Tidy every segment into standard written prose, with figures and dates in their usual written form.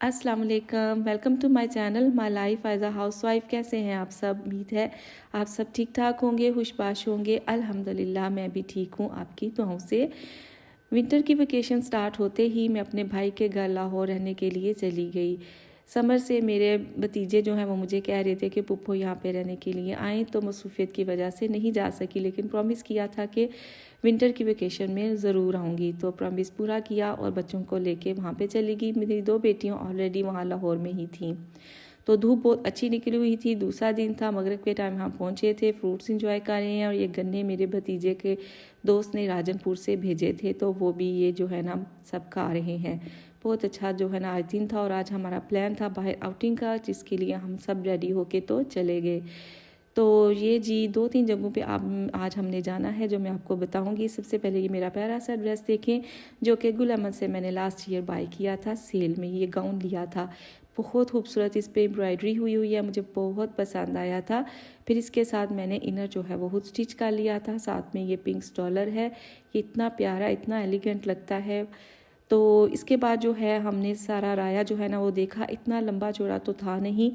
अस्सलाम वालेकुम, welcome to my channel my life as a housewife. कैसे हैं आप सब? उम्मीद है आप सब ठीक ठाक होंगे, खुशबाश होंगे। अल्हम्दुलिल्लाह मैं भी ठीक हूँ आपकी दुआओं से। विंटर की वेकेशन स्टार्ट होते ही मैं अपने भाई के घर लाहौर रहने के लिए चली गई। समर से मेरे भतीजे जो हैं वो मुझे कह रहे थे कि पुप्पो यहाँ पे रहने के लिए आएँ, तो मसरूफियत की वजह से नहीं जा सकी, लेकिन प्रॉमिस किया था कि विंटर की वेकेशन में ज़रूर आऊँगी। तो प्रॉमिस पूरा किया और बच्चों को लेके वहाँ पे चली गई। मेरी दो बेटियाँ ऑलरेडी वहाँ लाहौर में ही थीं। तो धूप बहुत अच्छी निकली हुई थी, दूसरा दिन था, मगरिब के टाइम यहाँ पहुँचे थे, फ्रूट्स इंजॉय कर रहे हैं। और ये गन्ने मेरे भतीजे के दोस्त ने राजनपुर से भेजे थे, तो वो भी ये जो है ना सब खा रहे हैं। बहुत अच्छा जो है ना आज दिन था और आज हमारा प्लान था बाहर आउटिंग का, जिसके लिए हम सब रेडी होके तो चले गए। तो ये जी 2-3 जगहों पे आप आज हमने जाना है जो मैं आपको बताऊंगी। सबसे पहले ये मेरा प्यारा सा ड्रेस देखें, जो कि गुल अहमद से मैंने लास्ट ईयर बाय किया था सेल में। ये गाउन लिया था, बहुत खूबसूरत इस पर एम्ब्रॉयडरी हुई हुई है, मुझे बहुत पसंद आया था। फिर इसके साथ मैंने इनर जो है वो खुद स्टिच कर लिया था। साथ में ये पिंक स्टॉलर है, ये इतना प्यारा इतना एलिगेंट लगता है। तो इसके बाद जो है हमने सारा राया जो है ना वो देखा। इतना लंबा चौड़ा तो था नहीं,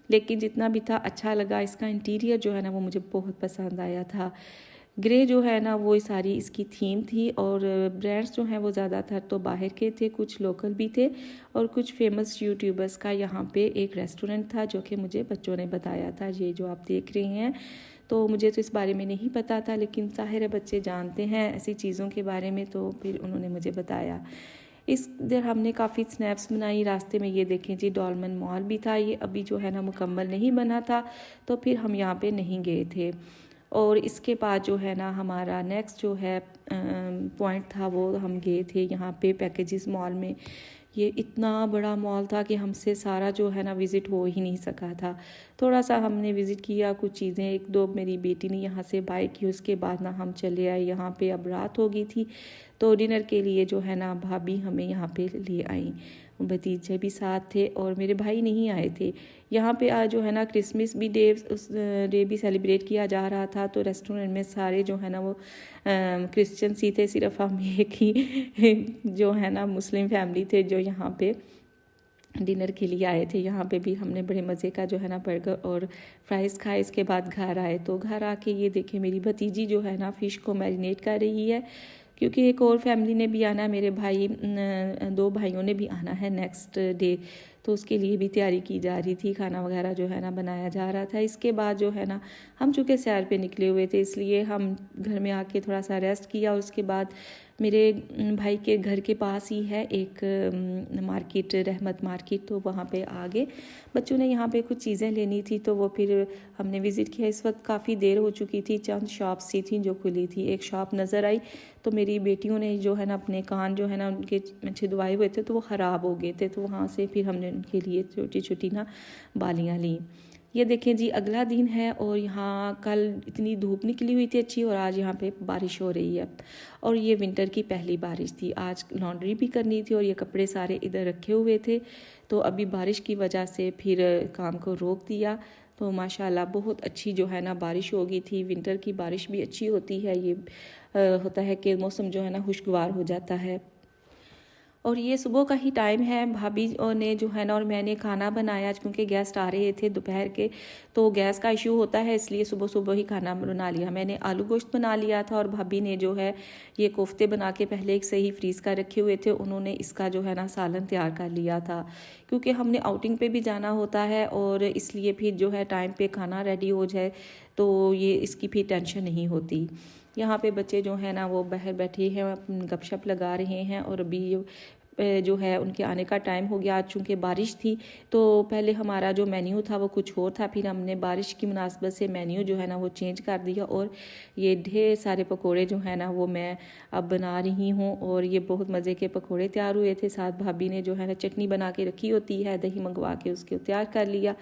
लेकिन जितना भी था अच्छा लगा। इसका इंटीरियर जो है ना वो मुझे बहुत पसंद आया था। ग्रे जो है ना वो सारी इसकी थीम थी। और ब्रांड्स जो हैं वो ज़्यादातर तो बाहर के थे, कुछ लोकल भी थे और कुछ फेमस यूट्यूबर्स का यहाँ पे एक रेस्टोरेंट था जो कि मुझे बच्चों ने बताया था। ये जो आप देख रहे हैं, तो मुझे तो इस बारे में नहीं पता था, लेकिन ज़ाहिर है बच्चे जानते हैं ऐसी चीज़ों के बारे में, तो फिर उन्होंने मुझे बताया। इस इधर हमने काफ़ी स्नैप्स बनाई रास्ते में। ये देखें जी, डॉलमन मॉल भी था, ये अभी जो है ना मुकम्मल नहीं बना था, तो फिर हम यहाँ पे नहीं गए थे। और इसके बाद जो है ना हमारा नेक्स्ट जो है पॉइंट था, वो हम गए थे यहाँ पे पैकेजेस मॉल में। ये इतना बड़ा मॉल था कि हमसे सारा जो है ना विज़िट हो ही नहीं सका था। थोड़ा सा हमने विज़िट किया, कुछ चीज़ें एक दो मेरी बेटी ने यहाँ से बाय की। उसके बाद ना हम चले आए यहाँ पे। अब रात हो गई थी, तो डिनर के लिए जो है ना भाभी हमें यहाँ पे ले आई। भतीजे भी साथ थे और मेरे भाई नहीं आए थे। यहाँ पे आज जो है ना क्रिसमस भी डे उस डे भी सेलिब्रेट किया जा रहा था। तो रेस्टोरेंट में सारे जो है ना वो क्रिश्चियंस ही थे, सिर्फ हम एक ही जो है ना मुस्लिम फैमिली थे जो यहाँ पे डिनर के लिए आए थे। यहाँ पे भी हमने बड़े मज़े का जो है ना बर्गर और फ्राइज़ खाए। इसके बाद घर आए, तो घर आके ये देखें मेरी भतीजी जो है ना फ़िश को मैरिनेट कर रही है, क्योंकि एक और फैमिली ने भी आना है, मेरे भाई दो भाइयों ने भी आना है नेक्स्ट डे, तो उसके लिए भी तैयारी की जा रही थी। खाना वगैरह जो है ना बनाया जा रहा था। इसके बाद जो है ना हम चूँकि सैर पे निकले हुए थे, इसलिए हम घर में आके थोड़ा सा रेस्ट किया। और उसके बाद मेरे भाई के घर के पास ही है एक मार्केट, रहमत मार्केट, तो वहाँ पे आगे बच्चों ने यहाँ पे कुछ चीज़ें लेनी थी, तो वो फिर हमने विज़िट किया। इस वक्त काफ़ी देर हो चुकी थी, चंद शॉप्स सी थी जो खुली थी। एक शॉप नज़र आई, तो मेरी बेटियों ने जो है ना अपने कान जो है ना उनके छिदवाए हुए थे, तो वो ख़राब हो गए थे, तो वहाँ से फिर हमने उनके लिए छोटी छोटी ना बालियाँ ली। ये देखें जी, अगला दिन है और यहाँ कल इतनी धूप निकली हुई थी अच्छी, और आज यहाँ पे बारिश हो रही है। और ये विंटर की पहली बारिश थी। आज लॉन्ड्री भी करनी थी और ये कपड़े सारे इधर रखे हुए थे, तो अभी बारिश की वजह से फिर काम को रोक दिया। तो माशाल्लाह बहुत अच्छी जो है ना बारिश हो गई थी। विंटर की बारिश भी अच्छी होती है। ये होता है कि मौसम जो है ना खुशगवार हो जाता है। और ये सुबह का ही टाइम है। भाभी ने जो है ना और मैंने खाना बनाया, क्योंकि गेस्ट आ रहे थे दोपहर के, तो गैस का इशू होता है, इसलिए सुबह सुबह ही खाना बना लिया। मैंने आलू गोश्त बना लिया था और भाभी ने जो है ये कोफ्ते बना के पहले एक सही फ्रीज़ कर रखे हुए थे। उन्होंने इसका जो है ना सालन तैयार कर लिया था, क्योंकि हमने आउटिंग पे भी जाना होता है, और इसलिए फिर जो है टाइम पे खाना रेडी हो जाए तो ये इसकी फिर टेंशन नहीं होती। यहाँ पे बच्चे जो है ना वो बाहर बैठे हैं, गपशप लगा रहे हैं। और अभी जो है उनके आने का टाइम हो गया। आज चूँकि बारिश थी, तो पहले हमारा जो मेन्यू था वो कुछ और था, फिर हमने बारिश की मुनासबत से मेन्यू जो है ना वो चेंज कर दिया। और ये ढेर सारे पकोड़े जो है ना वो मैं अब बना रही हूँ, और ये बहुत मज़े के पकोड़े तैयार हुए थे। साथ भाभी ने जो है ना चटनी बना के रखी होती है, दही मंगवा के उसके तैयार कर लिया,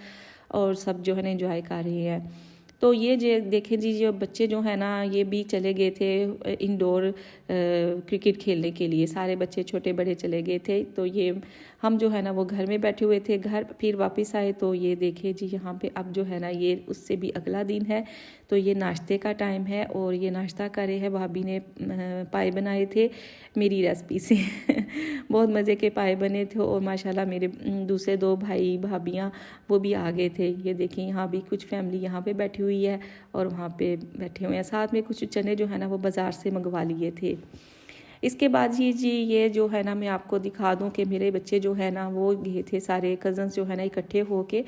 और सब जो है ना इंजॉय कर रहे हैं। तो ये जे देखें जी, जो बच्चे जो है ना ये भी चले गए थे इंडोर क्रिकेट खेलने के लिए। सारे बच्चे छोटे बड़े चले गए थे, तो ये हम जो है ना वो घर में बैठे हुए थे। घर फिर वापस आए तो ये देखे जी यहाँ पे अब जो है ना ये उससे भी अगला दिन है। तो ये नाश्ते का टाइम है और ये नाश्ता करे है। भाभी ने पाए बनाए थे मेरी रेसिपी से बहुत मज़े के पाए बने थे और माशाल्लाह मेरे दूसरे 2 भाई भाभियाँ वो भी आ गए थे। ये देखें यहाँ भी कुछ फैमिली यहाँ पे बैठी हुई है और वहाँ पे बैठे हुए हैं। साथ में कुछ चने जो है ना वो बाज़ार से मंगवा लिए थे। इसके बाद ये जो है ना मैं आपको दिखा दूं कि मेरे बच्चे जो है ना वो गए थे, सारे कज़न्स जो है ना इकट्ठे होके।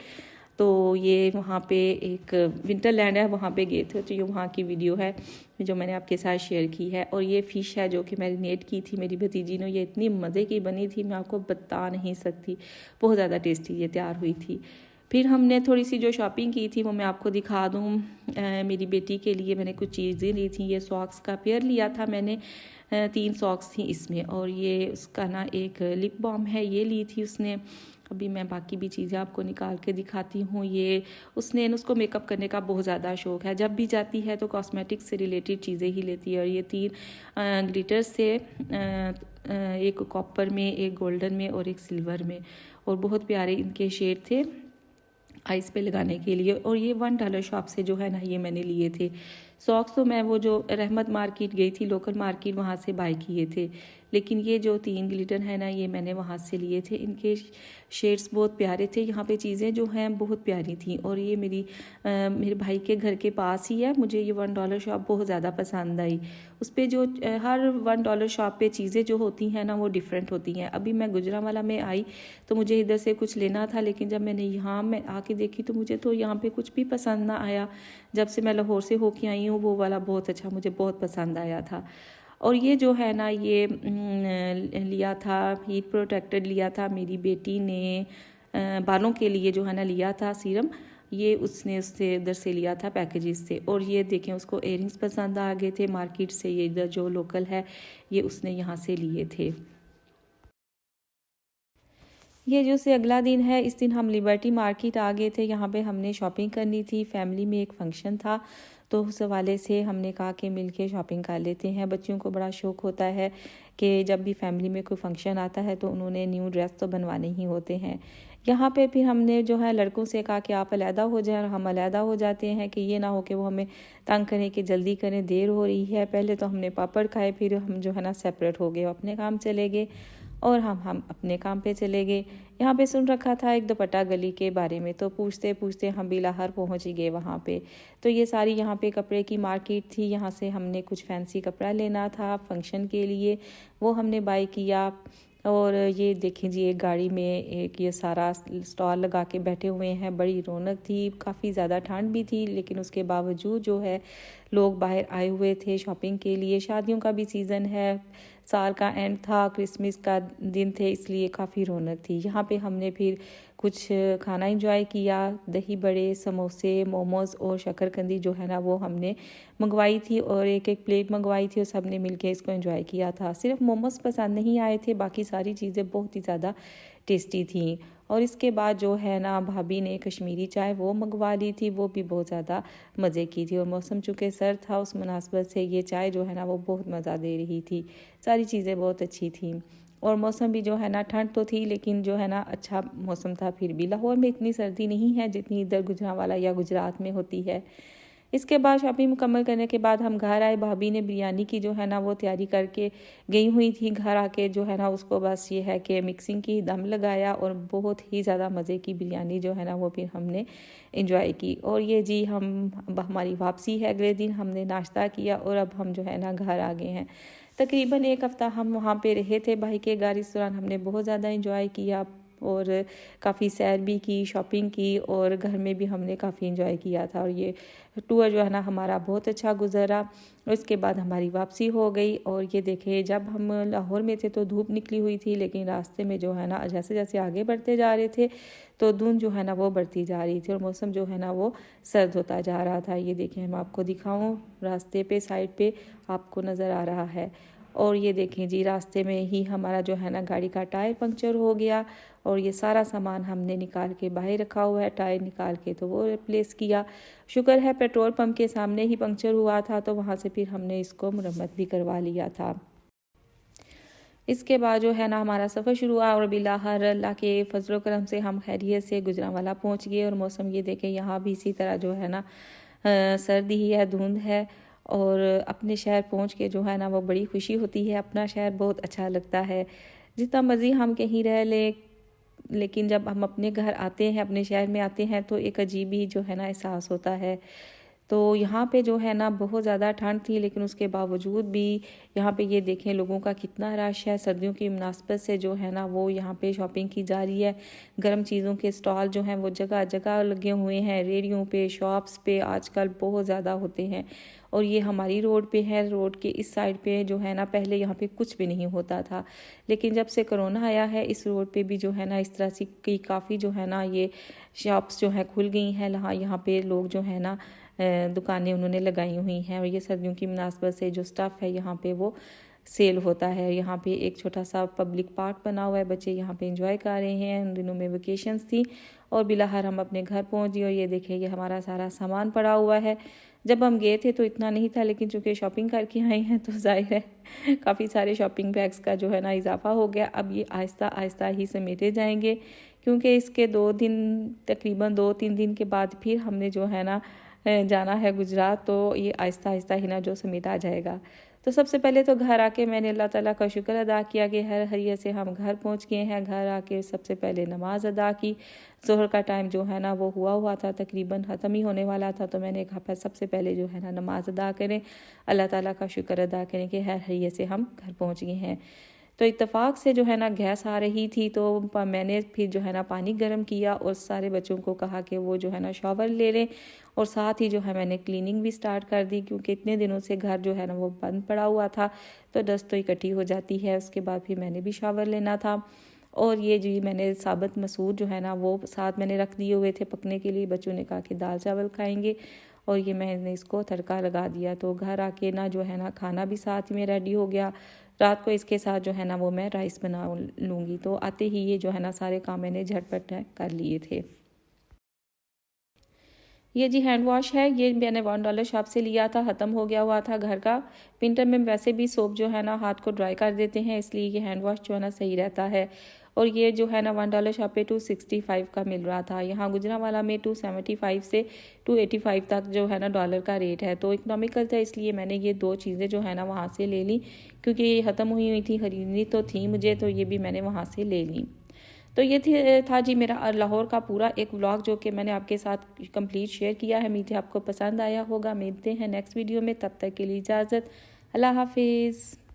तो ये वहाँ पे एक विंटरलैंड है, वहाँ पे गए थे। तो ये वहाँ की वीडियो है जो मैंने आपके साथ शेयर की है। और ये फ़िश है जो कि मैरिनेट की थी मेरी भतीजी ने। ये इतनी मज़े की बनी थी, मैं आपको बता नहीं सकती, बहुत ज़्यादा टेस्टी ये तैयार हुई थी। फिर हमने थोड़ी सी जो शॉपिंग की थी वो मैं आपको दिखा दूँ। मेरी बेटी के लिए मैंने कुछ चीज़ें ली थी। ये सॉक्स का पेयर लिया था मैंने, 3 सॉक्स थी इसमें। और ये उसका ना एक लिप बाम है, ये ली थी उसने। अभी मैं बाकी भी चीज़ें आपको निकाल के दिखाती हूँ। ये उसको मेकअप करने का बहुत ज़्यादा शौक़ है। जब भी जाती है तो कॉस्मेटिक्स से रिलेटेड चीज़ें ही लेती है। और ये 3 ग्लिटर्स से, एक कॉपर में, एक गोल्डन में और एक सिल्वर में, और बहुत प्यारे इनके शेड थे आइस पे लगाने के लिए। और ये $1 शॉप से जो है ना ये मैंने लिए थे। सॉक्स तो मैं वो जो रहमत मार्केट गई थी, लोकल मार्केट, वहाँ से बाय किए थे। लेकिन ये जो 3 ग्लिटर है ना ये मैंने वहाँ से लिए थे। इनके शेड्स बहुत प्यारे थे। यहाँ पे चीज़ें जो हैं बहुत प्यारी थी। और ये मेरे भाई के घर के पास ही है। मुझे ये $1 शॉप बहुत ज़्यादा पसंद आई। उस पर जो हर $1 शॉप पे चीज़ें जो होती हैं ना वो डिफरेंट होती हैं। अभी मैं गुजरांवाला में आई तो मुझे इधर से कुछ लेना था, लेकिन जब मैंने यहाँ में आके देखी तो मुझे तो यहाँ पे कुछ भी पसंद ना आया। जब से मैं लाहौर से होके आई हूँ वो वाला बहुत अच्छा, मुझे बहुत पसंद आया था। और ये जो है ना ये लिया था, हीट प्रोटेक्टर लिया था मेरी बेटी ने, बालों के लिए जो है ना लिया था सीरम। ये उसने उससे इधर से लिया था पैकेजेस से। और ये देखें उसको इयररिंग्स पसंद आ गए थे मार्केट से। ये इधर जो लोकल है ये उसने यहाँ से लिए थे। ये जो से अगला दिन है, इस दिन हम लिबर्टी मार्केट आ गए थे। यहाँ पे हमने शॉपिंग करनी थी। फैमिली में एक फंक्शन था तो उस हवाले से हमने कहा कि मिल के शॉपिंग कर लेते हैं। बच्चियों को बड़ा शौक़ होता है कि जब भी फैमिली में कोई फंक्शन आता है तो उन्होंने न्यू ड्रेस तो बनवाने ही होते हैं। यहाँ पे फिर हमने जो है लड़कों से कहा कि आप अलहदा हो जाएं, और हम अलहदा हो जाते हैं कि ये ना हो कि वो हमें तंग करें कि जल्दी करें, देर हो रही है। पहले तो हमने पापड़ खाए, फिर हम जो है ना सेपरेट हो गए, अपने काम चले गए और हम अपने काम पे चले गए। यहाँ पे सुन रखा था एक दुपट्टा गली के बारे में, तो पूछते पूछते हम बिलाहर पहुँच गए वहाँ पे। तो ये सारी यहाँ पे कपड़े की मार्केट थी। यहाँ से हमने कुछ फैंसी कपड़ा लेना था फंक्शन के लिए, वो हमने बाय किया। और ये देखें जी एक गाड़ी में एक ये सारा स्टॉल लगा के बैठे हुए हैं, बड़ी रौनक थी। काफ़ी ज़्यादा ठंड भी थी लेकिन उसके बावजूद जो है लोग बाहर आए हुए थे शॉपिंग के लिए। शादियों का भी सीज़न है, साल का एंड था, क्रिसमस का दिन थे, इसलिए काफ़ी रौनक थी। यहाँ पे हमने फिर कुछ खाना एंजॉय किया। दही बड़े, समोसे, मोमोज़ और शक्करकंदी जो है ना वो हमने मंगवाई थी और एक एक प्लेट मंगवाई थी और सब ने मिल के इसको एंजॉय किया था। सिर्फ मोमोज़ पसंद नहीं आए थे, बाकी सारी चीज़ें बहुत ही ज़्यादा टेस्टी थी। और इसके बाद जो है ना भाभी ने कश्मीरी चाय वो मंगवा ली थी, वो भी बहुत ज़्यादा मज़े की थी। और मौसम चूँकि सर्द था उस मुनासबत से ये चाय जो है ना वो बहुत मज़ा दे रही थी। सारी चीज़ें बहुत अच्छी थी और मौसम भी जो है ना ठंड तो थी लेकिन जो है ना अच्छा मौसम था। फिर भी लाहौर में इतनी सर्दी नहीं है जितनी इधर गुजरांवाला या गुजरात में होती है। इसके बाद शॉपिंग मुकम्मल करने के बाद हम घर आए। भाभी ने बिरयानी की जो है ना वो तैयारी करके गई हुई थी। घर आके जो है ना उसको बस ये है कि मिक्सिंग की दम लगाया और बहुत ही ज़्यादा मज़े की बिरयानी जो है ना वो फिर हमने इंजॉय की। और ये जी अब हमारी वापसी है, अगले दिन हमने नाश्ता किया और अब हम जो है ना घर आ गए हैं। तकरीबन 1 हफ़्ता हम वहाँ पे रहे थे भाई के घर। इस दौरान हमने बहुत ज़्यादा इंजॉय किया और काफ़ी सैर भी की, शॉपिंग की और घर में भी हमने काफ़ी इंजॉय किया था। और ये टूर जो है ना हमारा बहुत अच्छा गुजरा। उसके बाद हमारी वापसी हो गई। और ये देखे जब हम लाहौर में थे तो धूप निकली हुई थी लेकिन रास्ते में जो है ना जैसे जैसे आगे बढ़ते जा रहे थे तो धुंध जो है ना वो बढ़ती जा रही थी और मौसम जो है ना वो सर्द होता जा रहा था। ये देखें मैं आपको दिखाऊं, रास्ते पे साइड पे आपको नज़र आ रहा है। और ये देखें जी रास्ते में ही हमारा जो है ना गाड़ी का टायर पंक्चर हो गया और ये सारा सामान हमने निकाल के बाहर रखा हुआ है, टायर निकाल के तो वो रिप्लेस किया। शुक्र है पेट्रोल पंप के सामने ही पंक्चर हुआ था, तो वहाँ से फिर हमने इसको मुरम्मत भी करवा लिया था। इसके बाद जो है ना हमारा सफ़र शुरू हुआ और बिलाहर अल्लाह के फजल करम से हम खैरियत से गुजरांवाला पहुँच गए। और मौसम ये देखें यहाँ भी इसी तरह जो है ना सर्दी ही है, धुंध है। और अपने शहर पहुँच के जो है ना वो बड़ी खुशी होती है, अपना शहर बहुत अच्छा लगता है। जितना मर्जी हम कहीं रह लेकिन जब हम अपने घर आते हैं, अपने शहर में आते हैं, तो एक अजीब ही जो है ना एहसास होता है। तो यहाँ पे जो है ना बहुत ज़्यादा ठंड थी, लेकिन उसके बावजूद भी यहाँ पे ये देखें लोगों का कितना रश है। सर्दियों की मुनासबत से जो है ना वो यहाँ पे शॉपिंग की जा रही है। गर्म चीज़ों के स्टॉल जो हैं वो जगह जगह लगे हुए हैं, रेडियों पे, शॉप्स पे आजकल बहुत ज़्यादा होते हैं। और ये हमारी रोड पे है, रोड के इस साइड पे जो है ना पहले यहाँ पे कुछ भी नहीं होता था, लेकिन जब से कोरोना आया है इस रोड पे भी जो है ना इस तरह से की काफ़ी जो है ना ये शॉप्स जो हैं खुल गई हैं। यहाँ पे लोग जो है ना दुकानें उन्होंने लगाई हुई हैं, और ये सर्दियों की मुनासबत से जो स्टफ़ है यहाँ पे वो सेल होता है। यहाँ पे एक छोटा सा पब्लिक पार्क बना हुआ है, बच्चे यहाँ पे एंजॉय कर रहे हैं। उन दिनों में वेकेशंस थी और बिलाहर हम अपने घर पहुँच गए। और ये देखिए ये हमारा सारा सामान पड़ा हुआ है। जब हम गए थे तो इतना नहीं था, लेकिन चूँकि शॉपिंग करके आए हैं तो ज़ाहिर है काफ़ी सारे शॉपिंग बैग्स का जो है ना इजाफा हो गया। अब ये आहिस्ता आहिस्ता ही समेटे जाएंगे, क्योंकि इसके तकरीबन 2-3 दिन के बाद फिर हमने जो है ना जाना है गुजरात, तो ये आहिस्ता आहिस्ता ही ना जो समेटा जाएगा। तो सबसे पहले तो घर आके मैंने अल्लाह ताला का शुक्र अदा किया कि हर हरियत से हम घर पहुंच गए हैं। घर आके सबसे पहले नमाज अदा की। ज़ोहर का टाइम जो है ना वो हुआ था, तकरीबन ख़त्म ही होने वाला था, तो मैंने कहा सबसे पहले जो है ना नमाज अदा करें, अल्लाह ताला का शुक्र अदा करें कि हर हरियत से हम घर पहुँच गए हैं। तो इत्तेफाक से जो है ना गैस आ रही थी, तो मैंने फिर जो है ना पानी गर्म किया और सारे बच्चों को कहा कि वो जो है ना शॉवर ले लें। और साथ ही जो है मैंने क्लीनिंग भी स्टार्ट कर दी, क्योंकि इतने दिनों से घर जो है ना वो बंद पड़ा हुआ था, तो डस्ट तो इकट्ठी हो जाती है। उसके बाद फिर मैंने भी शॉवर लेना था। और ये जी मैंने साबुत मसूर जो है ना वो साथ मैंने रख दिए हुए थे पकने के लिए। बच्चों ने कहा कि दाल चावल खाएंगे, और ये मैंने इसको तड़का लगा दिया। तो घर आके ना जो है ना खाना भी साथ में रेडी हो गया। रात को इसके साथ जो है ना वो मैं राइस बना लूँगी। तो आते ही ये जो है ना सारे काम मैंने झटपट कर लिए थे। ये जी हैंड वॉश है, ये मैंने $1 शॉप से लिया था, ख़त्म हो गया हुआ था घर का। विंटर में वैसे भी सोप जो है ना हाथ को ड्राई कर देते हैं, इसलिए ये हैंड वॉश जो है ना सही रहता है। और ये जो है ना $1 शॉप पे 265 का मिल रहा था। यहाँ गुजरांवाला में 275 से 285 तक जो है ना डॉलर का रेट है, तो इकोनॉमिकल था, इसलिए मैंने ये 2 चीज़ें जो है ना वहाँ से ले ली, क्योंकि ये ख़त्म हुई थी, खरीदनी तो थी मुझे, तो ये भी मैंने वहाँ से ले ली। तो ये था जी मेरा लाहौर का पूरा एक व्लॉग, जो कि मैंने आपके साथ कंप्लीट शेयर किया है। उम्मीद है आपको पसंद आया होगा। मिलते हैं नेक्स्ट वीडियो में, तब तक के लिए इजाज़त, अल्लाह हाफिज़।